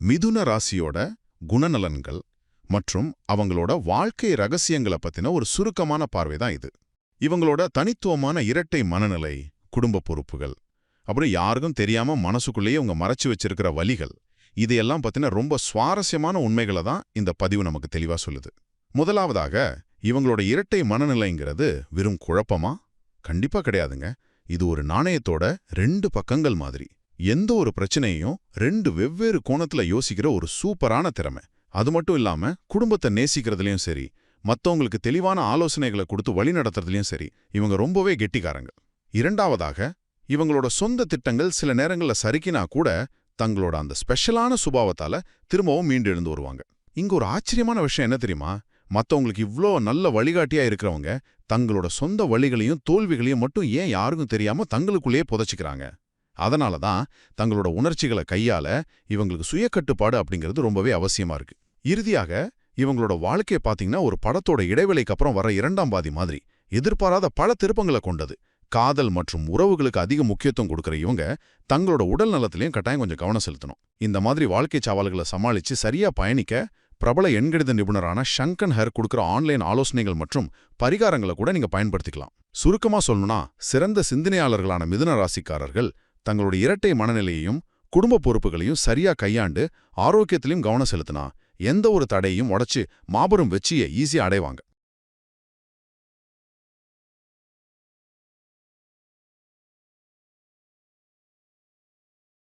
மிதுன ராசியோட குணநலன்கள் மற்றும் அவங்களோட வாழ்க்கை ரகசியங்களை பத்தின ஒரு சுருக்கமான பார்வை தான் இது. இவங்களோட தனித்துவமான இரட்டை மனநிலை, குடும்ப பொறுப்புகள், அப்புறம் யாருக்கும் தெரியாம மனசுக்குள்ளேயே இவங்க மறைச்சு வச்சிருக்கிற வலிகள், இதையெல்லாம் பத்தின ரொம்ப சுவாரஸ்யமான உண்மைகளை தான் இந்த பதிவு நமக்கு தெளிவா சொல்லுது. முதலாவதாக, இவங்களோட இரட்டை மனநிலைங்கிறது வெறும் குழப்பமா? கண்டிப்பா கிடையாதுங்க. இது ஒரு நாணயத்தோட 2 பக்கங்கள் மாதிரி. எந்த ஒரு பிரச்சனையையும் 2 வெவ்வேறு கோணத்துல யோசிக்கிற ஒரு சூப்பரான திறமை. அது மட்டும் இல்லாம குடும்பத்தை நேசிக்கிறதுலயும் சரி, மத்தவங்களுக்கு தெளிவான ஆலோசனைகளை கொடுத்து வழி நடத்துறதுலயும் சரி, இவங்க ரொம்பவே கெட்டிக்காரங்க. இரண்டாவதாக, இவங்களோட சொந்த திட்டங்கள் சில நேரங்கள்ல சறுக்கினா கூட தங்களோட அந்த ஸ்பெஷலான சுபாவத்தால திரும்பவும் மீண்டு எழுந்து வருவாங்க. இங்க ஒரு ஆச்சரியமான விஷயம் என்ன தெரியுமா? மத்தவங்களுக்கு இவ்ளோ நல்ல வழிகாட்டியா இருக்கிறவங்க தங்களோட சொந்த வழிகளையும் தோல்விகளையும் மட்டும் ஏன் யாருக்கும் தெரியாம தங்களுக்குள்ளேயே புதைச்சிக்கிறாங்க? அதனால தான் தங்களோட உணர்ச்சிகளை கையாள இவங்களுக்கு சுயக்கட்டுப்பாடு அப்படிங்கிறது ரொம்பவே அவசியமா இருக்கு. இறுதியாக, இவங்களோட வாழ்க்கையை பார்த்தீங்கன்னா ஒரு படத்தோட இடைவெளிக்கு அப்புறம் வர 2ஆம் பாதி மாதிரி எதிர்பாராத பல திருப்பங்களை கொண்டது. காதல் மற்றும் உறவுகளுக்கு அதிக முக்கியத்துவம் கொடுக்குற இவங்க தங்களோட உடல் நலத்திலையும் கட்டாயம் கொஞ்சம் கவனம் செலுத்தணும். இந்த மாதிரி வாழ்க்கை சவால்களை சமாளிச்சு சரியா பயணிக்க பிரபல எண்கணித நிபுணரான ஷங்கன் ஹர் கொடுக்குற ஆன்லைன் ஆலோசனைகள் மற்றும் பரிகாரங்களை கூட நீங்க பயன்படுத்திக்கலாம். சுருக்கமா சொல்லணும்னா, சிறந்த சிந்தனையாளர்களான மிதுன ராசிக்காரர்கள் தங்களுடைய இரட்டை மனநிலையையும் குடும்ப பொறுப்புகளையும் சரியா கையாண்டு ஆரோக்கியத்திலையும் கவனம் செலுத்தினா எந்த ஒரு தடையையும் உடைச்சு மாபெரும் வெற்றியை ஈஸியா அடைவாங்க.